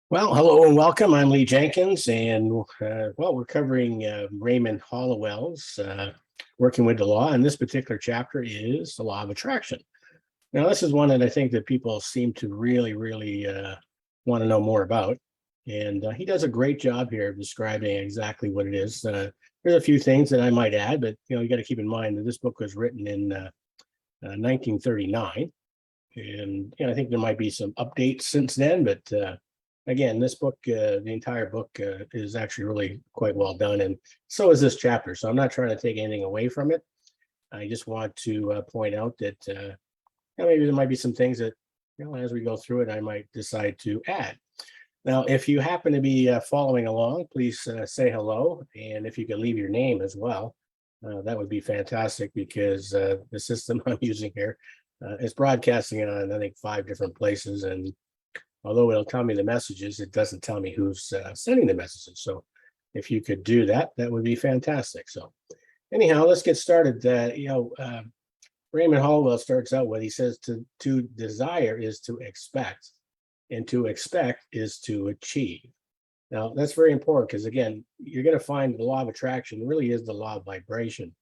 Well, hello and welcome. I'm Lee Jenkins, and we're covering Raymond Hollowell's Working with the Law, and this particular chapter is the Law of Attraction. Now, this is one that I think that people seem to really want to know more about, and he does a great job here of describing exactly what it is. There's a few things that I might add, but you got to keep in mind that this book was written in 1939, and I think there might be some updates since then, but again, this book, the entire book is actually really quite well done, and so is this chapter. So I'm not trying to take anything away from it. I just want to point out that maybe there might be some things that, as we go through it, I might decide to add. Now, if you happen to be following along, please say hello, and if you could leave your name as well, that would be fantastic because the system I'm using here is broadcasting it on, I think, 5 different places, and although it'll tell me the messages, it doesn't tell me who's sending the messages. So if you could do that, that would be fantastic. So anyhow, let's get started. Raymond Hollowell starts out with, he says, to desire is to expect, and to expect is to achieve. Now, that's very important because, again, you're going to find the law of attraction really is the law of vibration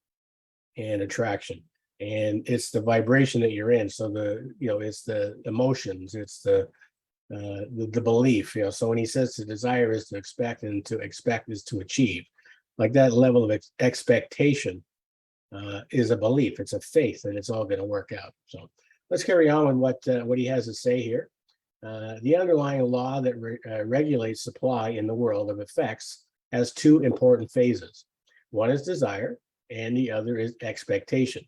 and attraction. And it's the vibration that you're in. So it's the emotions, it's the belief, so when he says to desire is to expect and to expect is to achieve, like that level of expectation is a belief, it's a faith that it's all going to work out. So let's carry on with what he has to say here. The underlying law that regulates supply in the world of effects has 2 important phases. One is desire and the other is expectation.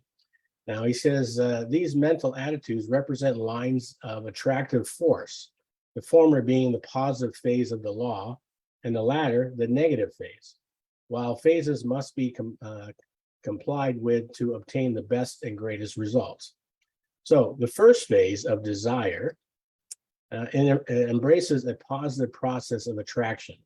Now he says these mental attitudes represent lines of attractive force, the former being the positive phase of the law, and the latter the negative phase, while phases must be complied with to obtain the best and greatest results. So the first phase of desire embraces a positive process of attraction.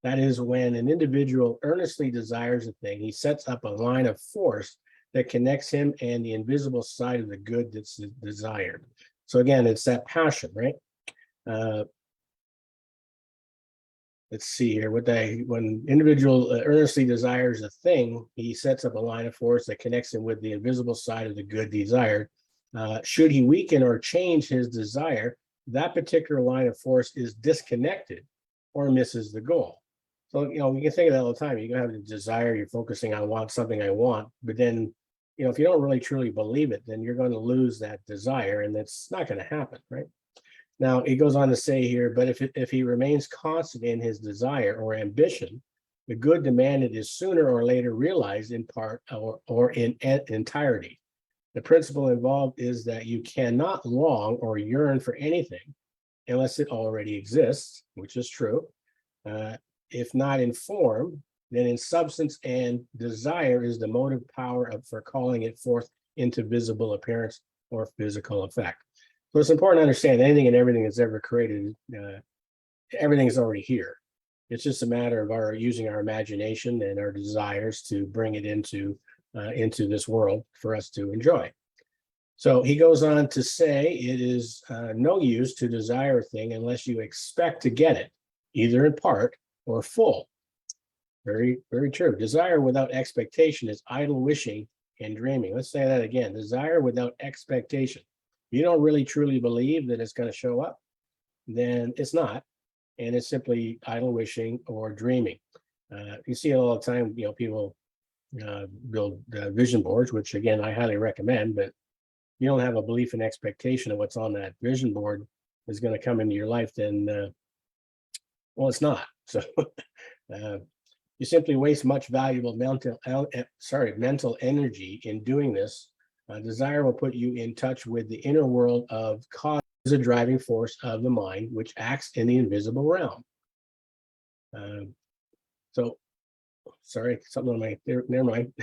That is, when an individual earnestly desires a thing, he sets up a line of force that connects him and the invisible side of the good that's desired. So again, it's that passion, right? Let's see here. When individual earnestly desires a thing, he sets up a line of force that connects him with the invisible side of the good desired. Should he weaken or change his desire, that particular line of force is disconnected or misses the goal. So, you can think of that all the time. You can have a desire, you're focusing on something I want, but then, if you don't really truly believe it, then you're going to lose that desire, and that's not going to happen, right? Now, he goes on to say here, but if he remains constant in his desire or ambition, the good demanded is sooner or later realized in part or in entirety. The principle involved is that you cannot long or yearn for anything unless it already exists, which is true. If not in form, then in substance, and desire is the motive power for calling it forth into visible appearance or physical effect. So it's important to understand anything and everything that's ever created, everything is already here. It's just a matter of using our imagination and our desires to bring it into this world for us to enjoy. So he goes on to say it is no use to desire a thing unless you expect to get it, either in part or full. Very, very true. Desire without expectation is idle wishing and dreaming. Let's say that again. Desire without expectation. If you don't really truly believe that it's going to show up, then it's not, and it's simply idle wishing or dreaming. You see it all the time. People build vision boards, which again I highly recommend. But you don't have a belief and expectation of what's on that vision board is going to come into your life, then it's not. So you simply waste much valuable mental energy in doing this. Desire will put you in touch with the inner world of cause, a driving force of the mind, which acts in the invisible realm. Sorry, something on my, never mind.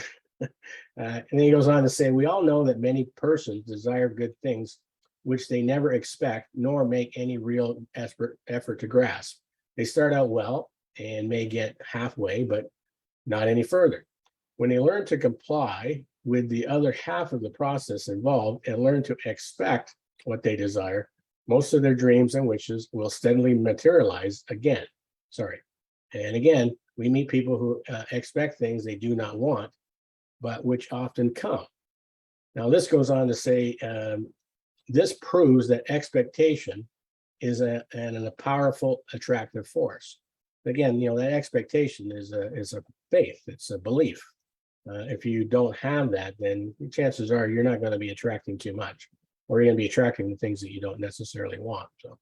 And then he goes on to say, we all know that many persons desire good things, which they never expect, nor make any real effort to grasp. They start out well and may get halfway, but not any further. When they learn to comply with the other half of the process involved and learn to expect what they desire, Most of their dreams and wishes will steadily materialize again. And again, we meet people who expect things they do not want, but which often come. Now, this goes on to say, this proves that expectation is a powerful attractive force. Again, that expectation is a faith. It's a belief. If you don't have that, then chances are you're not going to be attracting too much, or you're going to be attracting the things that you don't necessarily want. So,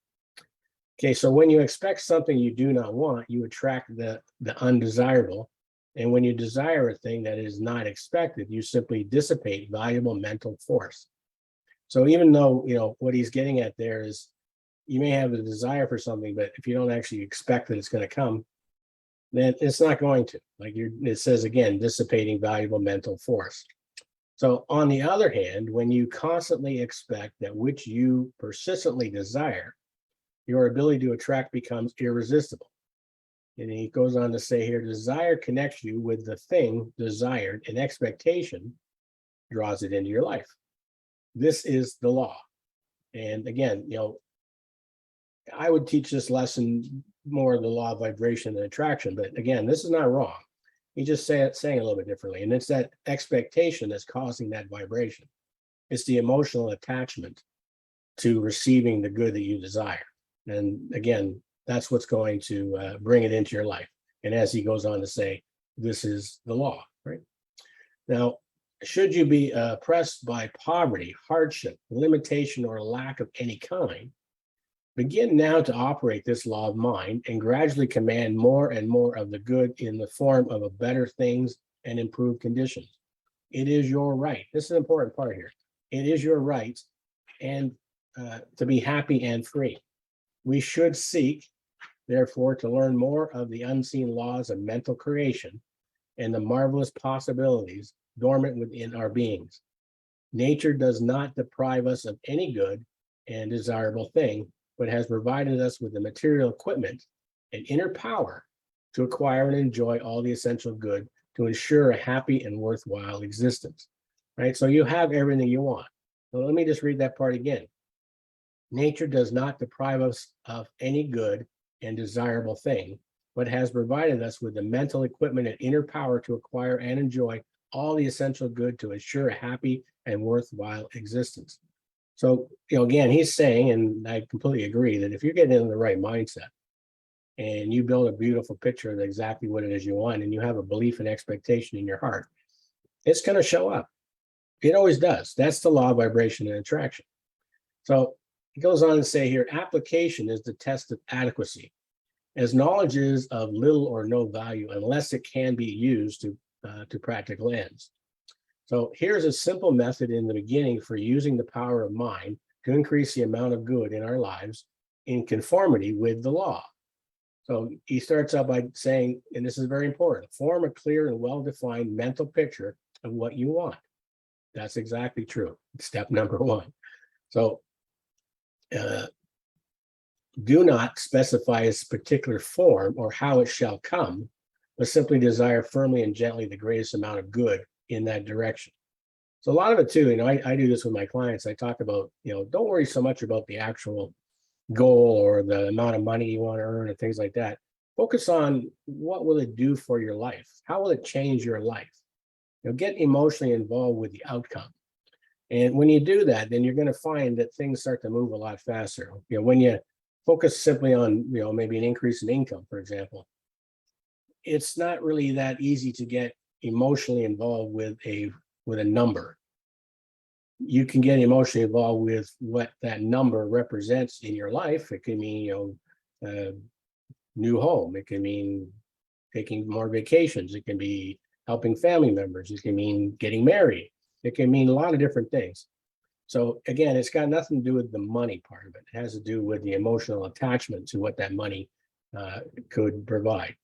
okay, so when you expect something you do not want, you attract the undesirable. And when you desire a thing that is not expected, you simply dissipate valuable mental force. So even though, what he's getting at there is you may have a desire for something, but if you don't actually expect that it's going to come, then it's not going to. It says again, dissipating valuable mental force. So on the other hand, when you constantly expect that which you persistently desire, your ability to attract becomes irresistible. And he goes on to say here, desire connects you with the thing desired, and expectation draws it into your life. This is the law. And again, I would teach this lesson more of the law of vibration and attraction, but again, this is not wrong. He just saying it a little bit differently. And it's that expectation that's causing that vibration. It's the emotional attachment to receiving the good that you desire. And again, that's what's going to bring it into your life. And as he goes on to say, this is the law, right? Now, should you be oppressed by poverty, hardship, limitation, or lack of any kind, begin now to operate this law of mind and gradually command more and more of the good in the form of better things and improved conditions. It is your right. This is an important part here. It is your right and to be happy and free. We should seek, therefore, to learn more of the unseen laws of mental creation and the marvelous possibilities dormant within our beings. Nature does not deprive us of any good and desirable thing, but has provided us with the material equipment and inner power to acquire and enjoy all the essential good to ensure a happy and worthwhile existence. Right? So you have everything you want. So let me just read that part again. Nature does not deprive us of any good and desirable thing, but has provided us with the mental equipment and inner power to acquire and enjoy all the essential good to ensure a happy and worthwhile existence. So, again, he's saying, and I completely agree, that if you're getting in the right mindset and you build a beautiful picture of exactly what it is you want, and you have a belief and expectation in your heart, it's going to show up. It always does. That's the law of vibration and attraction. So he goes on to say here, application is the test of adequacy, as knowledge is of little or no value unless it can be used to practical ends. So here's a simple method in the beginning for using the power of mind to increase the amount of good in our lives in conformity with the law. So he starts out by saying, and this is very important, form a clear and well-defined mental picture of what you want. That's exactly true. Step number one. So do not specify its particular form or how it shall come, but simply desire firmly and gently the greatest amount of good in that direction. So a lot of it too, I do this with my clients. I talk about, don't worry so much about the actual goal or the amount of money you want to earn and things like that. Focus on what will it do for your life? How will it change your life? Get emotionally involved with the outcome. And when you do that, then you're going to find that things start to move a lot faster. When you focus simply on, maybe an increase in income, for example, it's not really that easy to get emotionally involved with a number. You can get emotionally involved with what that number represents in your life. It can mean, new home. It can mean taking more vacations. It can be helping family members. It can mean getting married. It can mean a lot of different things. So again, it's got nothing to do with the money part of it. It has to do with the emotional attachment to what that money could provide.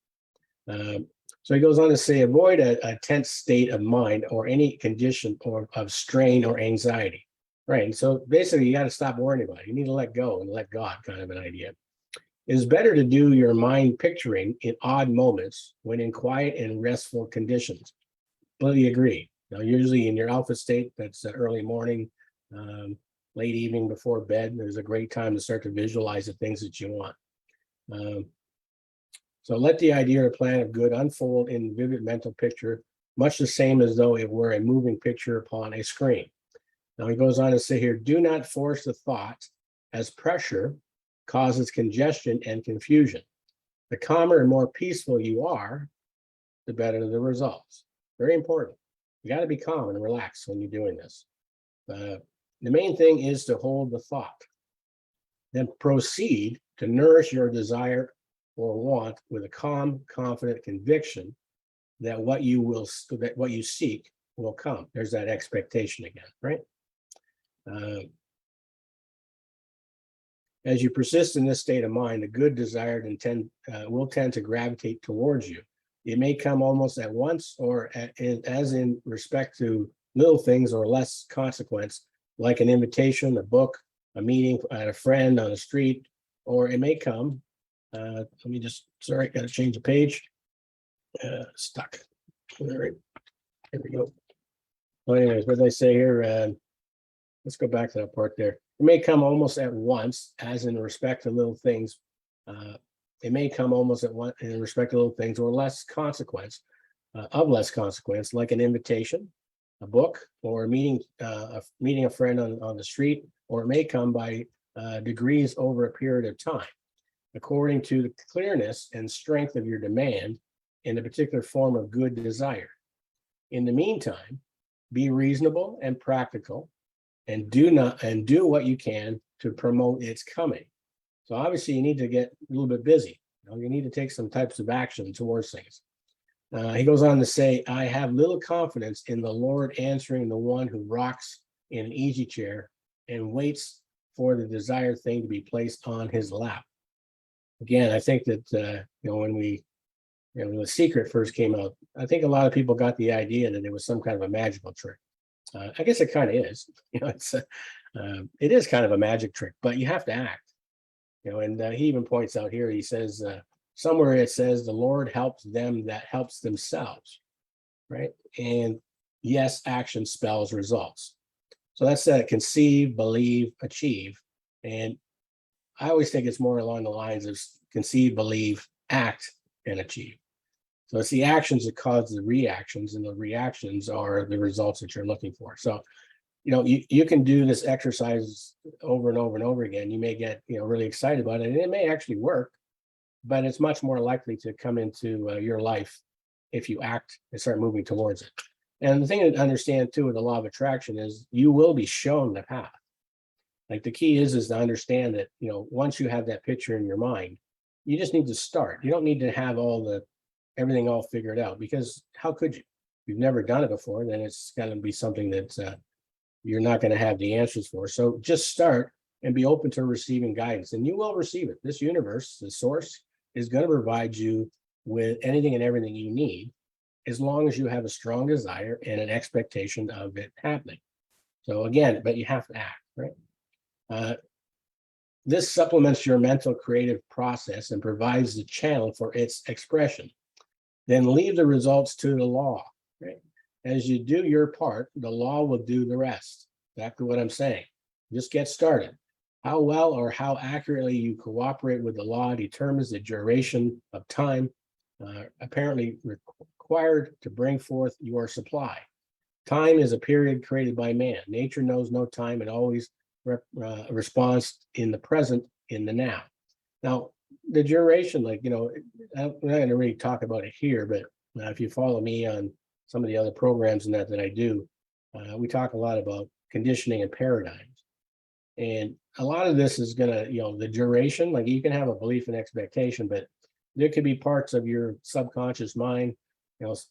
So he goes on to say, avoid a tense state of mind or any condition of strain or anxiety. Right. And so basically, you got to stop worrying about it. You need to let go and let God, kind of an idea. It is better to do your mind picturing in odd moments when in quiet and restful conditions. Completely agree. Usually in your alpha state, that's early morning. late evening before bed. There's a great time to start to visualize the things that you want. So let the idea or plan of good unfold in vivid mental picture, much the same as though it were a moving picture upon a screen. Now he goes on to say here, do not force the thought, as pressure causes congestion and confusion. The calmer and more peaceful you are, the better the results. Very important. You got to be calm and relaxed when you're doing this. The main thing is to hold the thought. Then proceed to nourish your desire or want with a calm, confident conviction that what you seek will come. There's that expectation again, right? As you persist in this state of mind, the good desired will tend to gravitate towards you. It may come almost at once, or as in respect to little things or less consequence, like an invitation, a book, a meeting, a friend on the street, or it may come. Let me just, sorry, got to change the page. Stuck. All right, here we go. Well, anyways, what did I say here? Let's go back to that part there. It may come almost at once, as in respect to little things. It may come almost at once in respect to little things, or less consequence, like an invitation, a book, or meeting a friend on the street, or it may come by degrees over a period of time, according to the clearness and strength of your demand in a particular form of good desire. In the meantime, be reasonable and practical, and do what you can to promote its coming. So obviously you need to get a little bit busy. You need to take some types of action towards things. He goes on to say, I have little confidence in the Lord answering the one who rocks in an easy chair and waits for the desired thing to be placed on his lap. Again, I think that when The Secret first came out, I think a lot of people got the idea that it was some kind of a magical trick. I guess it kind of is. It is kind of a magic trick, but you have to act. And he even points out here. He says somewhere it says the Lord helps them that helps themselves, right? And yes, action spells results. So that's conceive, believe, achieve. And I always think it's more along the lines of conceive, believe, act, and achieve. So it's the actions that cause the reactions, and the reactions are the results that you're looking for. So, you can do this exercise over and over and over again. You may get, really excited about it, and it may actually work, but it's much more likely to come into your life if you act and start moving towards it. And the thing to understand too with the law of attraction is you will be shown the path. Like the key is to understand that, once you have that picture in your mind, you just need to start. You don't need to have everything all figured out, because how could you? You've never done it before, then it's got to be something that you're not going to have the answers for. So just start and be open to receiving guidance, and you will receive it. This universe, the source, is going to provide you with anything and everything you need, as long as you have a strong desire and an expectation of it happening. So again, but you have to act, right? This supplements your mental creative process and provides the channel for its expression. Then leave the results to the law, right? As you do your part, the law will do the rest. Exactly what I'm saying. Just get started. How well or how accurately you cooperate with the law determines the duration of time apparently required to bring forth your supply. Time is a period created by man. Nature knows no time and always responds in the present, in the now. Now, the duration, I'm not going to really talk about it here, but if you follow me on some of the other programs and that I do, we talk a lot about conditioning and paradigms. And a lot of this is going to, the duration, like you can have a belief and expectation, but there could be parts of your subconscious mind,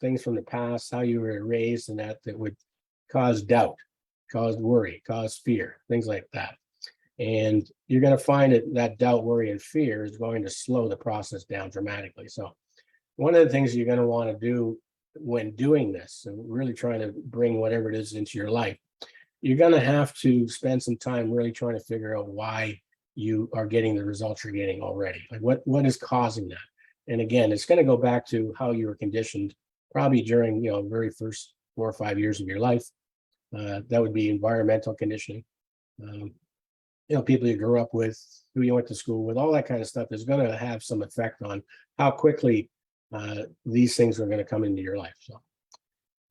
things from the past, how you were raised, and that would cause doubt, cause worry, cause fear, things like that. And you're going to find that doubt, worry, and fear is going to slow the process down dramatically. So one of the things you're going to want to do when doing this and really trying to bring whatever it is into your life, you're going to have to spend some time really trying to figure out why you are getting the results you're getting already. Like what is causing that? And again, it's going to go back to how you were conditioned probably during, very first 4 or 5 years of your life. That would be environmental conditioning. People you grew up with, who you went to school with, all that kind of stuff is going to have some effect on how quickly these things are going to come into your life. So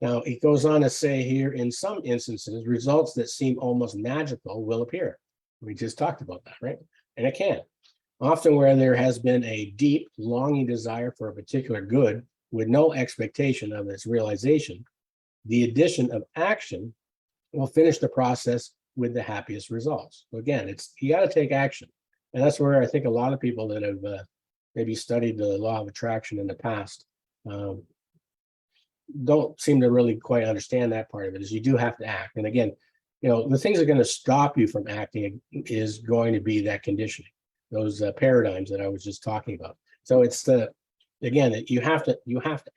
now it goes on to say here, in some instances, results that seem almost magical will appear. We just talked about that, right? And it can. Often where there has been a deep, longing desire for a particular good with no expectation of its realization, the addition of action will finish the process with the happiest results. So again, you got to take action. And that's where I think a lot of people that have maybe studied the law of attraction in the past don't seem to really quite understand that part of it, is you do have to act. And again, the things that are going to stop you from acting is going to be that conditioning, those paradigms that I was just talking about. So it's again, you have to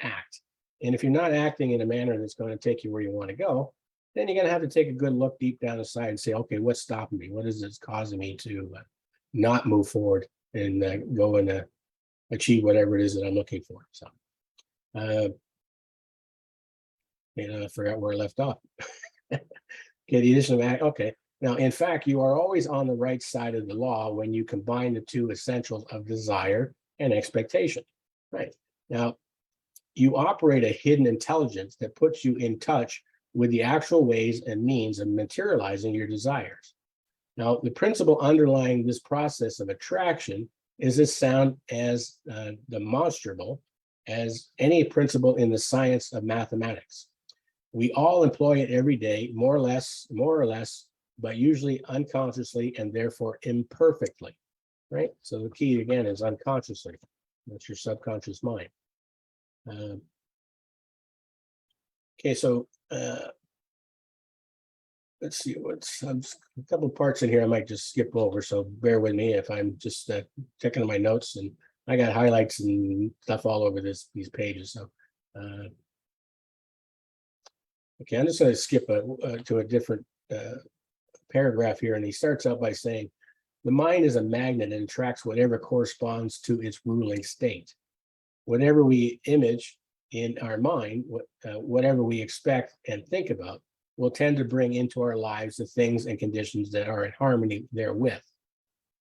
act. And if you're not acting in a manner that's going to take you where you want to go, then you're going to have to take a good look deep down inside and say, okay, what's stopping me? What is this causing me to not move forward and go and achieve whatever it is that I'm looking for? So, I forgot where I left off. Okay, the addition of act. Okay. Now, in fact, you are always on the right side of the law when you combine the two essentials of desire and expectation. Right. Now, you operate a hidden intelligence that puts you in touch with the actual ways and means of materializing your desires. Now, the principle underlying this process of attraction is as sound as demonstrable as any principle in the science of mathematics. We all employ it every day, more or less, but usually unconsciously and therefore imperfectly, right? So the key again is unconsciously. That's your subconscious mind. Okay, so let's see, what's a couple parts in here I might just skip over, so bear with me if I'm just checking my notes, and I got highlights and stuff all over these pages. So okay, I'm just going to skip to a different paragraph here, and he starts out by saying, the mind is a magnet and attracts whatever corresponds to its ruling state. Whatever we image in our mind, whatever we expect and think about, will tend to bring into our lives the things and conditions that are in harmony therewith.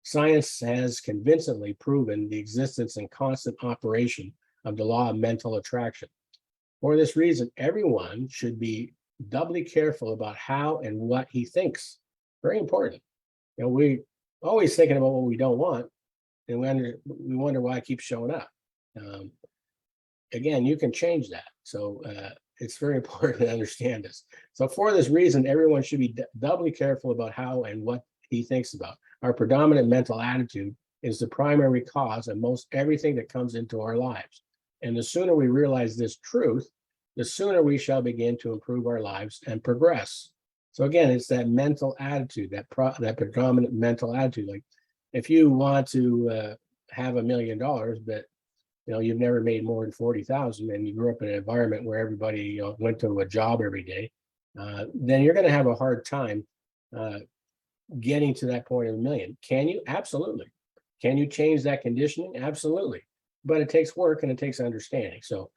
Science has convincingly proven the existence and constant operation of the law of mental attraction. For this reason, everyone should be doubly careful about how and what he thinks. Very important. We always thinking about what we don't want, and we wonder why it keeps showing up. Again, you can change that. So it's very important to understand this. So for this reason, everyone should be doubly careful about how and what he thinks about. Our predominant mental attitude is the primary cause of most everything that comes into our lives. And the sooner we realize this truth, the sooner we shall begin to improve our lives and progress. So again, it's that mental attitude, that predominant mental attitude. Like if you want to have $1 million, but you've never made more than 40,000, and you grew up in an environment where everybody went to a job every day, then you're going to have a hard time getting to that point of $1 million. Can you? Absolutely. Can you change that conditioning? Absolutely. But it takes work and it takes understanding. So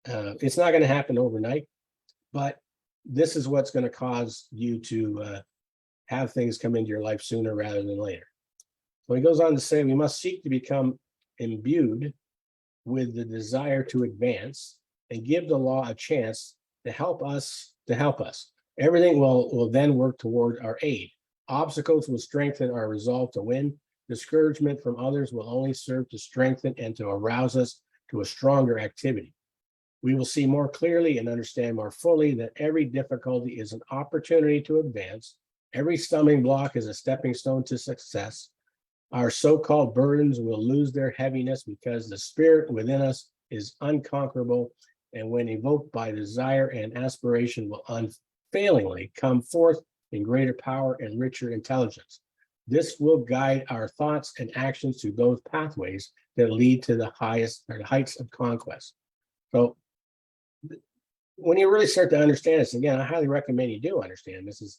it's not going to happen overnight, but this is what's going to cause you to have things come into your life sooner rather than later. So he goes on to say, we must seek to become imbued with the desire to advance and give the law a chance to help us. Everything will then work toward our aid. Obstacles will strengthen our resolve to win. Discouragement from others will only serve to strengthen and to arouse us to a stronger activity. We will see more clearly and understand more fully that every difficulty is an opportunity to advance. Every stumbling block is a stepping stone to success. Our so-called burdens will lose their heaviness because the spirit within us is unconquerable, and when evoked by desire and aspiration, will unfailingly come forth in greater power and richer intelligence. This will guide our thoughts and actions to those pathways that lead to the highest or the heights of conquest. So when you really start to understand this, again, I highly recommend you do understand this. Is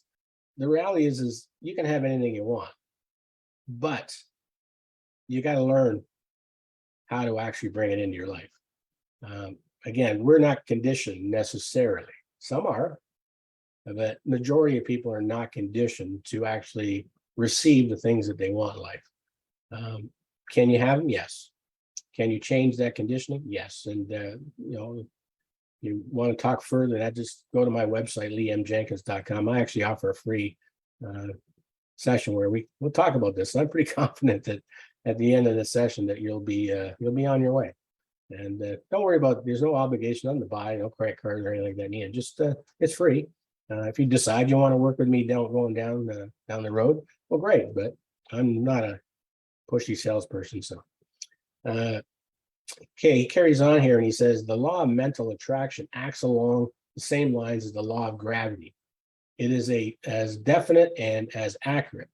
the reality is you can have anything you want, but you got to learn how to actually bring it into your life. Again, we're not conditioned necessarily. Some are, But majority of people are not conditioned to actually receive the things that they want in life. Can you have them? Yes. Can you change that conditioning? Yes. And you want to talk further, that just go to my website, liamjenkins.com. I actually offer a free session where we'll talk about this. I'm pretty confident that at the end of the session that you'll be on your way. And don't worry about, there's no obligation on to buy, no credit cards or anything like that. Ian. Just it's free. If you decide you want to work with me going down the road, well, great. But I'm not a pushy salesperson. So, okay, he carries on here and he says the law of mental attraction acts along the same lines as the law of gravity. It is as definite and as accurate.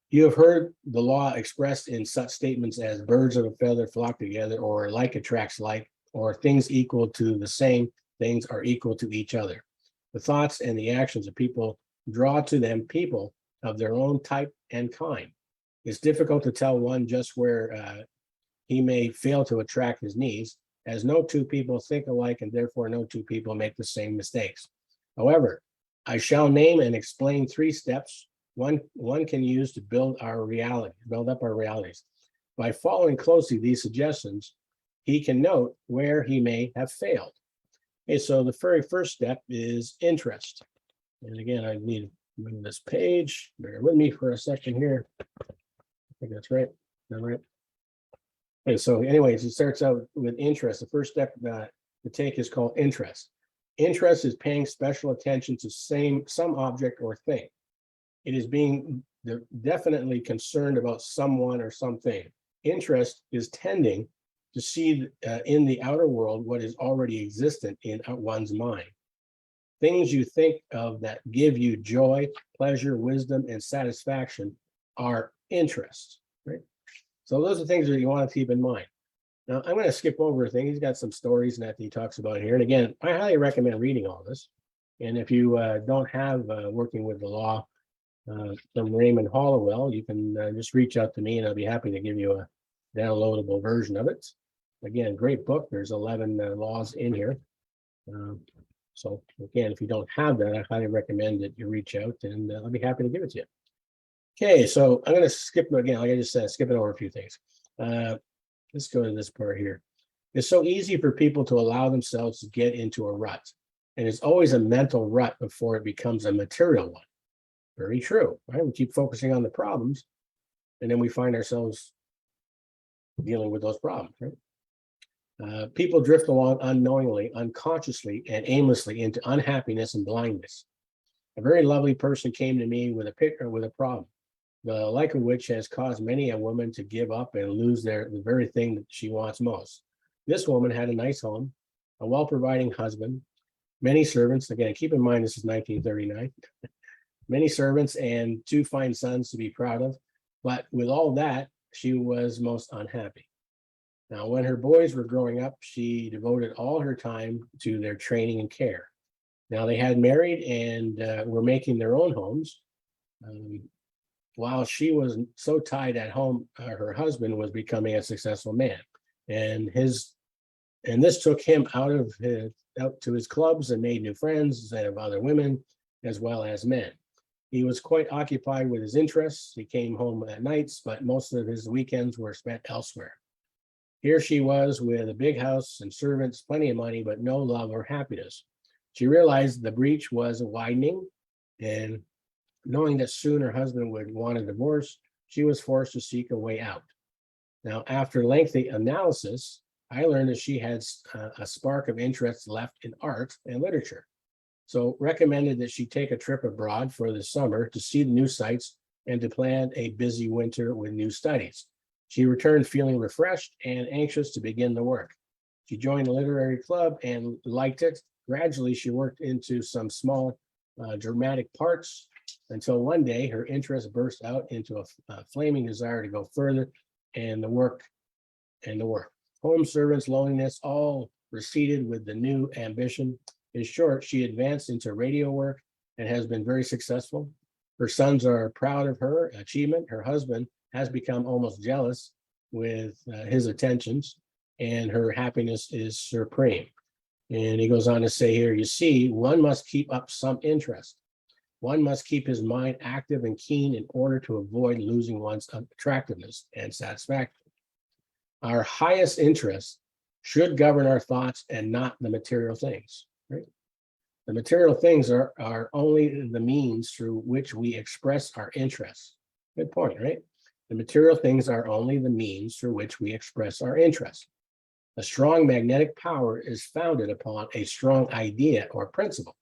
You have heard the law expressed in such statements as birds of a feather flock together, or like attracts like, or things equal to the same things are equal to each other. The thoughts and the actions of people draw to them people of their own type and kind. It's difficult to tell one just where he may fail to attract his needs, as no two people think alike and therefore no two people make the same mistakes. However, I shall name and explain 3 steps one can use to build up our realities. By following closely these suggestions, he can note where he may have failed. Okay, so the very first step is interest. And again, I need to move this page. Bear with me for a second here. I think that's right. All right. Okay, so anyways, it starts out with interest. The first step to take is called interest. Interest is paying special attention to some object or thing. It is being definitely concerned about someone or something. Interest is tending to see in the outer world what is already existent in one's mind. Things you think of that give you joy, pleasure, wisdom, and satisfaction are interests, right? So those are things that you want to keep in mind. Now, I'm going to skip over a thing. He's got some stories that he talks about here. And again, I highly recommend reading all this. And if you don't have Working with the Law from Raymond Hollowell, you can just reach out to me and I'll be happy to give you a downloadable version of it. Again, great book. There's 11 laws in here. So again, if you don't have that, I highly recommend that you reach out and I'll be happy to give it to you. Okay, so I'm going to skip again, like I just said, skipping over a few things. Let's go to this part here. It's so easy for people to allow themselves to get into a rut. And it's always a mental rut before it becomes a material one. Very true, right? We keep focusing on the problems and then we find ourselves dealing with those problems, right? People drift along unknowingly, unconsciously, and aimlessly into unhappiness and blindness. A very lovely person came to me with a problem, the like of which has caused many a woman to give up and lose the very thing that she wants most. This woman had a nice home, a well-providing husband, many servants. Again, keep in mind this is 1939. Many servants and 2 fine sons to be proud of. But with all that, she was most unhappy. Now, when her boys were growing up, she devoted all her time to their training and care. Now, they had married and were making their own homes. While she was so tied at home, her husband was becoming a successful man. And this took him out to his clubs and made new friends and of other women as well as men. He was quite occupied with his interests. He came home at nights, but most of his weekends were spent elsewhere. Here she was with a big house and servants, plenty of money, but no love or happiness. She realized the breach was widening, and knowing that soon her husband would want a divorce, she was forced to seek a way out. Now, after lengthy analysis, I learned that she had a spark of interest left in art and literature. So recommended that she take a trip abroad for the summer to see the new sights and to plan a busy winter with new studies. She returned feeling refreshed and anxious to begin the work. She joined a literary club and liked it. Gradually, she worked into some small dramatic parts until one day her interest burst out into a flaming desire to go further and the work. Home servants, loneliness, all receded with the new ambition. In short, she advanced into radio work and has been very successful. Her sons are proud of her achievement. Her husband has become almost jealous with his attentions, and her happiness is supreme. And he goes on to say here, you see, one must keep up some interest. One must keep his mind active and keen in order to avoid losing one's attractiveness and satisfaction. Our highest interest should govern our thoughts and not the material things, right? The material things are only the means through which we express our interests. Good point, right? The material things are only the means through which we express our interests. A strong magnetic power is founded upon a strong idea or principle.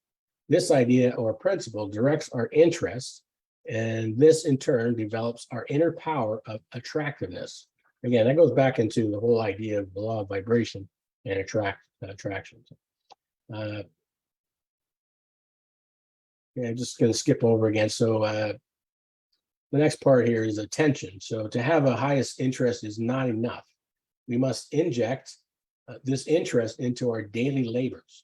This idea or principle directs our interests, and this in turn develops our inner power of attractiveness. Again, that goes back into the whole idea of the law of vibration and attraction. I'm just going to skip over again. So the next part here is attention. So to have a highest interest is not enough. We must inject this interest into our daily labors.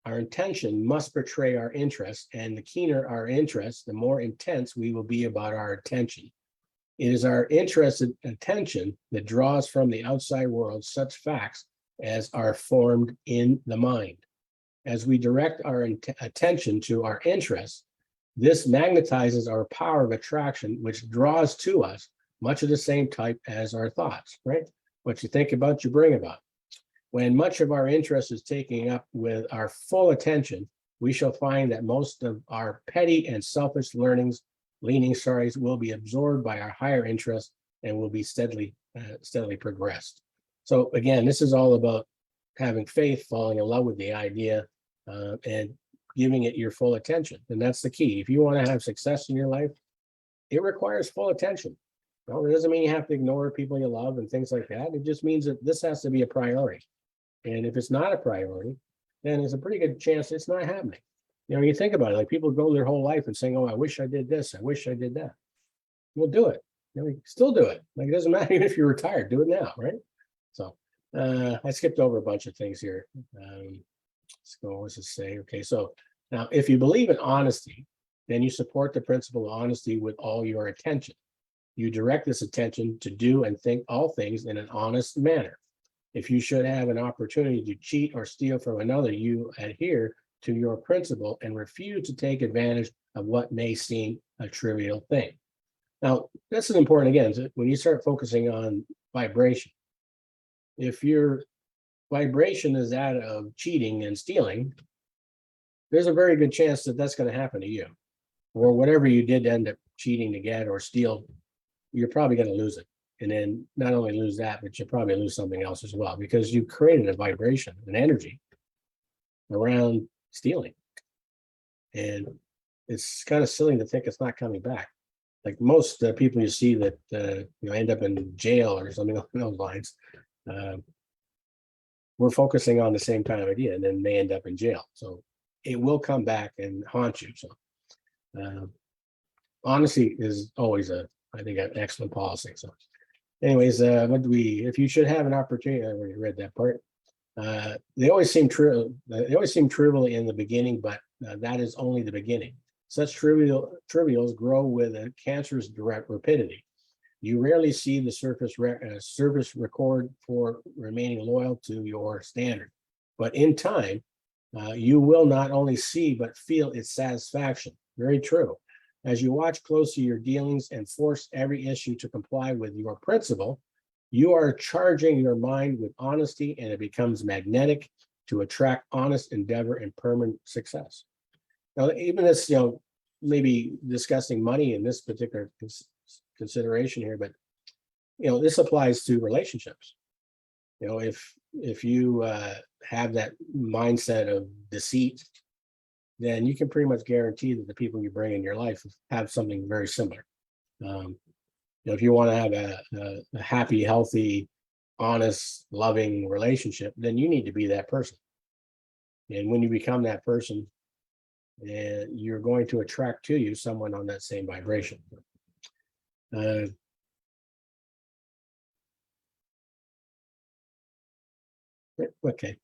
Our intention must portray our interest, and the keener our interest, the more intense we will be about our attention. It is our interested attention that draws from the outside world such facts as are formed in the mind. As we direct our attention to our interests, this magnetizes our power of attraction, which draws to us much of the same type as our thoughts, right? What you think about, you bring about. When much of our interest is taken up with our full attention, we shall find that most of our petty and selfish leanings will be absorbed by our higher interest and will be steadily progressed. So again, this is all about having faith, falling in love with the idea, and giving it your full attention. And that's the key. If you want to have success in your life, it requires full attention. Well, it doesn't mean you have to ignore people you love and things like that. It just means that this has to be a priority. And if it's not a priority, then there's a pretty good chance it's not happening. You know, you think about it, like people go their whole life and saying, oh, I wish I did this. I wish I did that. We'll do it. You know, we still do it. Like, it doesn't matter even if you're retired, do it now, right? So I skipped over a bunch of things here. Let's go, what's it say? Okay, so now if you believe in honesty, then you support the principle of honesty with all your attention. You direct this attention to do and think all things in an honest manner. If you should have an opportunity to cheat or steal from another, you adhere to your principle and refuse to take advantage of what may seem a trivial thing. Now, this is important again, when you start focusing on vibration. If your vibration is that of cheating and stealing, there's a very good chance that that's going to happen to you. Or whatever you did end up cheating to get or steal, you're probably going to lose it. And then not only lose that, but you'll probably lose something else as well, because you created a vibration, an energy around stealing. And it's kind of silly to think it's not coming back. Like most people you see that end up in jail or something along those lines, we're focusing on the same kind of idea, and then they end up in jail. So it will come back and haunt you. So honesty is always I think, an excellent policy. So anyways, if you should have an opportunity, I already read that part. They always seem true. They always seem trivial in the beginning, but that is only the beginning. Such trivials grow with a cancerous direct rapidity. You rarely see the service record for remaining loyal to your standard, but in time, you will not only see but feel its satisfaction. Very true. As you watch closely your dealings and force every issue to comply with your principle, you are charging your mind with honesty, and it becomes magnetic to attract honest endeavor and permanent success. Now, even this, maybe discussing money in this particular consideration here, but this applies to relationships. If you have that mindset of deceit, then you can pretty much guarantee that the people you bring in your life have something very similar. If you want to have a happy, healthy, honest, loving relationship, then you need to be that person. And when you become that person, you're going to attract to you someone on that same vibration. Okay.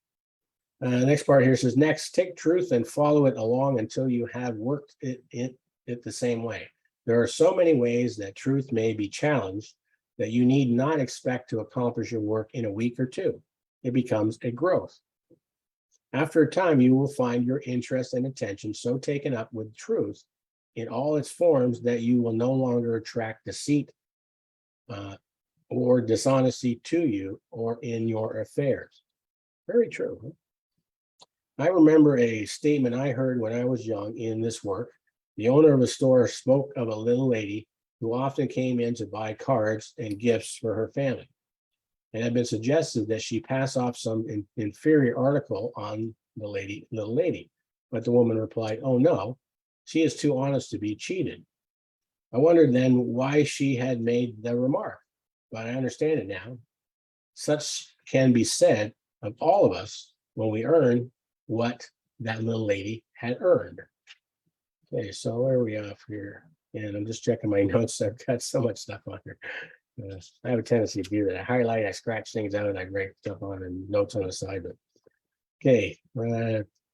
Next part here says, next, take truth and follow it along until you have worked it the same way. There are so many ways that truth may be challenged that you need not expect to accomplish your work in a week or two. It becomes a growth. After a time, you will find your interest and attention so taken up with truth in all its forms that you will no longer attract deceit uh, or dishonesty to you or in your affairs. Very true. Huh? I remember a statement I heard when I was young in this work. The owner of a store spoke of a little lady who often came in to buy cards and gifts for her family. It had been suggested that she pass off some inferior article on the little lady. But the woman replied, "Oh no, she is too honest to be cheated." I wondered then why she had made the remark, but I understand it now. Such can be said of all of us when we earn what that little lady had earned. Okay, so where are we off here? And I'm just checking my notes. I've got so much stuff on here. I have a tendency to do that. I highlight, I scratch things out, and I write stuff on and notes on the side. But okay,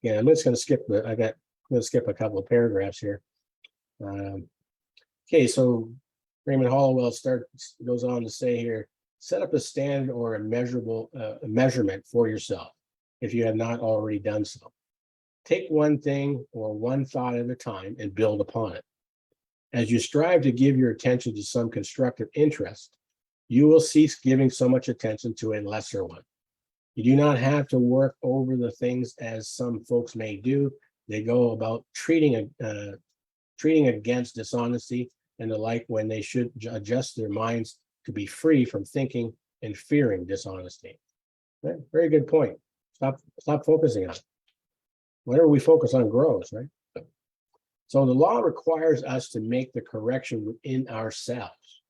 yeah, I'm just going to skip I'm going to skip a couple of paragraphs here. Okay, so Raymond Hollowell goes on to say here, set up a standard or a measurable measurement for yourself if you have not already done so. Take one thing or one thought at a time and build upon it. As you strive to give your attention to some constructive interest, you will cease giving so much attention to a lesser one. You do not have to work over the things as some folks may do. They go about treating against dishonesty and the like when they should adjust their minds to be free from thinking and fearing dishonesty. Right? Very good point. Stop focusing on it. Whatever we focus on grows, right? So the law requires us to make the correction within ourselves.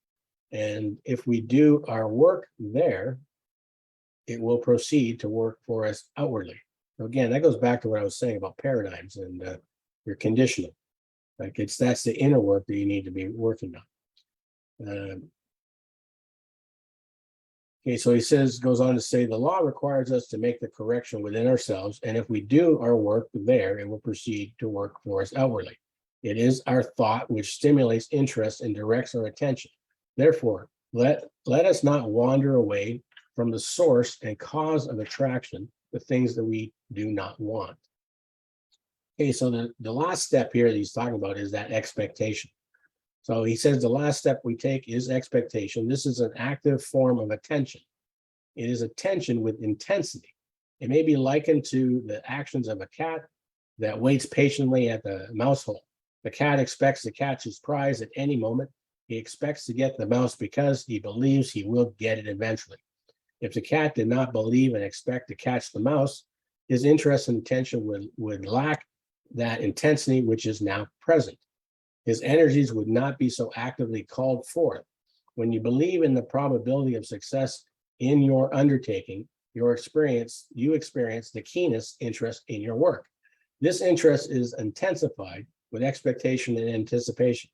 And if we do our work there, it will proceed to work for us outwardly. So again, that goes back to what I was saying about paradigms and your conditioning. Like that's the inner work that you need to be working on. Okay, so goes on to say, the law requires us to make the correction within ourselves. And if we do our work there, it will proceed to work for us outwardly. It is our thought which stimulates interest and directs our attention. Therefore, let us not wander away from the source and cause of attraction, the things that we do not want. Okay, so the last step here that he's talking about is that expectation. So he says the last step we take is expectation. This is an active form of attention. It is attention with intensity. It may be likened to the actions of a cat that waits patiently at the mouse hole. The cat expects to catch his prize at any moment. He expects to get the mouse because he believes he will get it eventually. If the cat did not believe and expect to catch the mouse, his interest and attention would lack that intensity which is now present. His energies would not be so actively called forth. When you believe in the probability of success in your undertaking, you experience the keenest interest in your work. This interest is intensified with expectation and anticipation.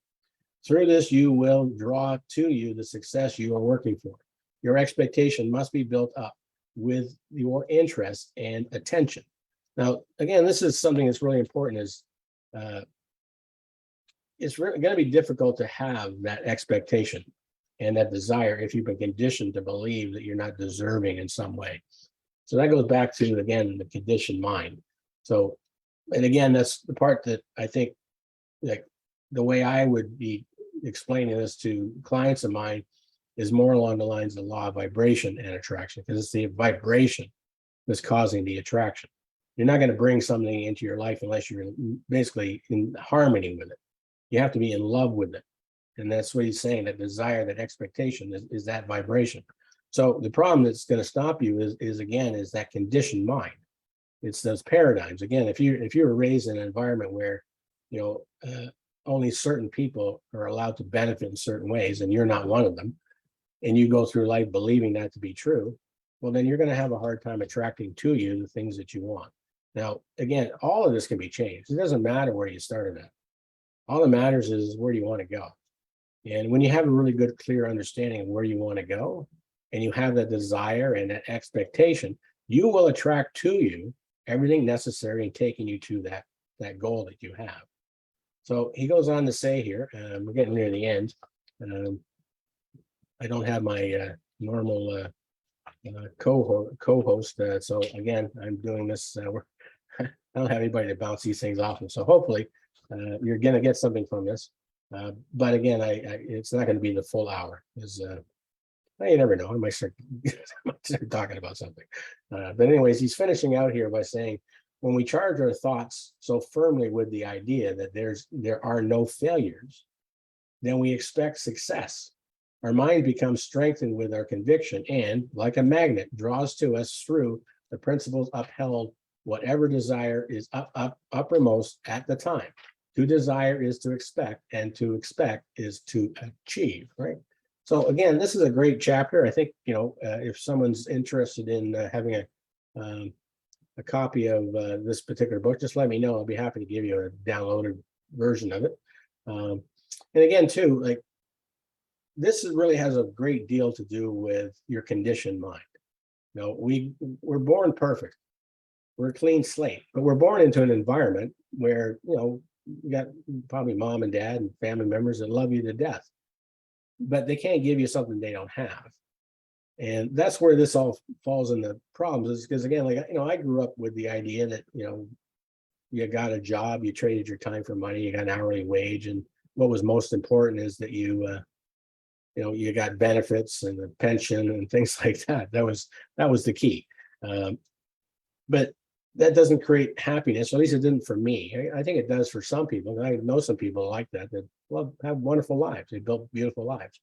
Through this, you will draw to you the success you are working for. Your expectation must be built up with your interest and attention. Now, again, this is something that's really important. It's really going to be difficult to have that expectation and that desire if you've been conditioned to believe that you're not deserving in some way. So that goes back to, again, the conditioned mind. So, and again, that's the part that I think, like, the way I would be explaining this to clients of mine is more along the lines of the law of vibration and attraction, because it's the vibration that's causing the attraction. You're not going to bring something into your life unless you're basically in harmony with it. You have to be in love with it. And that's what he's saying, that desire, that expectation is that vibration. So the problem that's going to stop you is that conditioned mind. It's those paradigms. Again, if you were raised in an environment where, only certain people are allowed to benefit in certain ways, and you're not one of them, and you go through life believing that to be true, well, then you're going to have a hard time attracting to you the things that you want. Now, again, all of this can be changed. It doesn't matter where you started at. All that matters is where you want to go. And when you have a really good, clear understanding of where you want to go, and you have that desire and that expectation, you will attract to you everything necessary in taking you to that goal that you have. So he goes on to say here, we're getting near the end. I don't have my normal co-host. So again, I'm doing this. I don't have anybody to bounce these things off of. So hopefully you're going to get something from this. But again, it's not going to be the full hour. You never know. I might start talking about something. But anyways, he's finishing out here by saying, when we charge our thoughts so firmly with the idea that there are no failures, then we expect success. Our mind becomes strengthened with our conviction and, like a magnet, draws to us through the principles upheld, whatever desire is uppermost at the time. To desire is to expect, and to expect is to achieve, right? So again, this is a great chapter. I think, if someone's interested in having a copy of this particular book, just let me know. I'll be happy to give you a downloaded version of it. And again, too, like, this really has a great deal to do with your conditioned mind. We're born perfect. We're a clean slate, but we're born into an environment where, you got probably mom and dad and family members that love you to death, but they can't give you something they don't have. And that's where this all falls in the problems, is because, again, like, I grew up with the idea that, you got a job, you traded your time for money, you got an hourly wage. And what was most important is that you got benefits and a pension and things like that. That was the key. But that doesn't create happiness. At least it didn't for me. I think it does for some people. I know some people like that have wonderful lives. They built beautiful lives.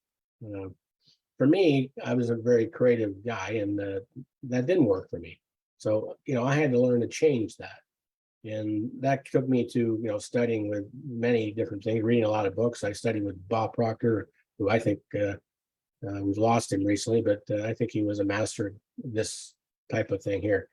For me, I was a very creative guy, and that didn't work for me. So, I had to learn to change that. And that took me to, studying with many different things, reading a lot of books. I studied with Bob Proctor, who I think we've lost him recently, but I think he was a master of this type of thing here.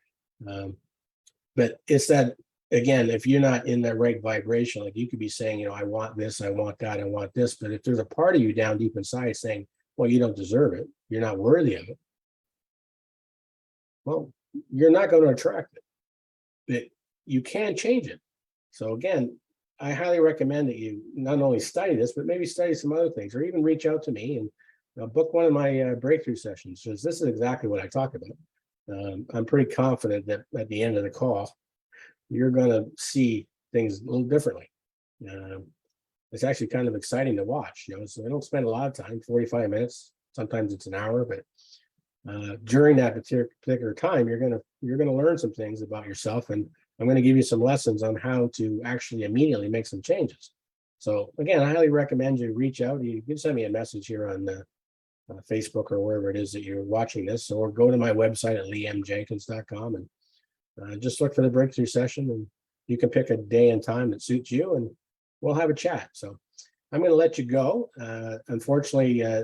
But it's that, again, if you're not in that right vibration, like, you could be saying, I want this, I want that, I want this. But if there's a part of you down deep inside saying, well, you don't deserve it, you're not worthy of it, well, you're not going to attract it. But you can change it. So again, I highly recommend that you not only study this, but maybe study some other things, or even reach out to me and book one of my breakthrough sessions, because this is exactly what I talk about. I'm pretty confident that at the end of the call, you're going to see things a little differently. It's actually kind of exciting to watch. So I don't spend a lot of time, 45 minutes. Sometimes it's an hour, but during that particular time, you're going to learn some things about yourself, and I'm going to give you some lessons on how to actually immediately make some changes. So again, I highly recommend you reach out. You can send me a message here on Facebook or wherever it is that you're watching this, or go to my website at leemjenkins.com and just look for the breakthrough session, and you can pick a day and time that suits you, and we'll have a chat. So I'm going to let you go. Unfortunately, I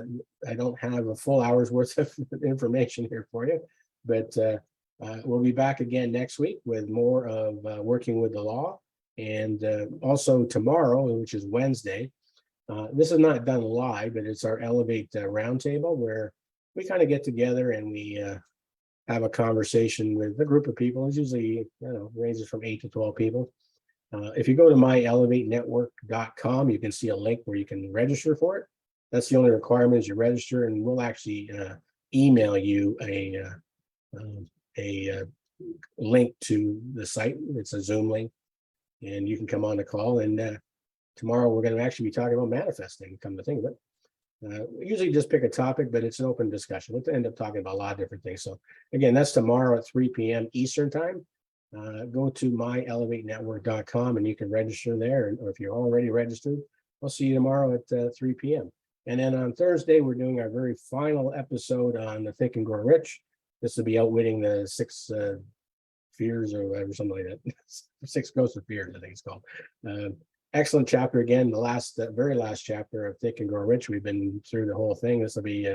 don't have a full hour's worth of information here for you, but we'll be back again next week with more of working with the law. And also tomorrow, which is Wednesday, this is not done live, but it's our Elevate Roundtable, where we kind of get together and we have a conversation with a group of people. It's usually, ranges from 8 to 12 people. If you go to myelevatenetwork.com, you can see a link where you can register for it. That's the only requirement, is you register, and we'll actually email you a link to the site. It's a Zoom link, and you can come on the call. And tomorrow we're going to actually be talking about manifesting, come to think of it. We usually just pick a topic, but it's an open discussion. We'll end up talking about a lot of different things. So again, that's tomorrow at 3 p.m. Eastern time. Go to myelevatenetwork.com and you can register there. Or if you're already registered, I'll see you tomorrow at 3 p.m. And then on Thursday, we're doing our very final episode on the Think and Grow Rich. This will be outwitting the 6 fears, or whatever, something like that. 6 ghosts of fears, I think it's called. Excellent chapter again. The very last chapter of Think and Grow Rich. We've been through the whole thing. This will be,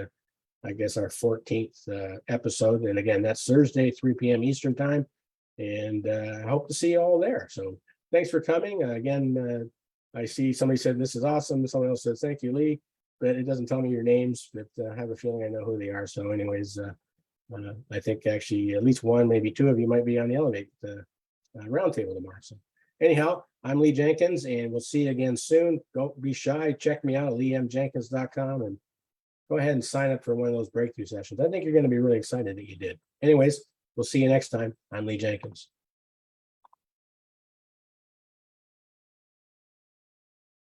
I guess, our 14th episode. And again, that's Thursday, 3 p.m. Eastern time. And I hope to see you all there. So thanks for coming. Again, I see somebody said, this is awesome. Someone else says, thank you, Lee. But it doesn't tell me your names, but I have a feeling I know who they are. So anyways, I think actually at least one, maybe 2 of you might be on the Elevate roundtable tomorrow. So anyhow, I'm Lee Jenkins, and we'll see you again soon. Don't be shy. Check me out at leemjenkins.com and go ahead and sign up for one of those breakthrough sessions. I think you're going to be really excited that you did. Anyways, we'll see you next time. I'm Lee Jenkins.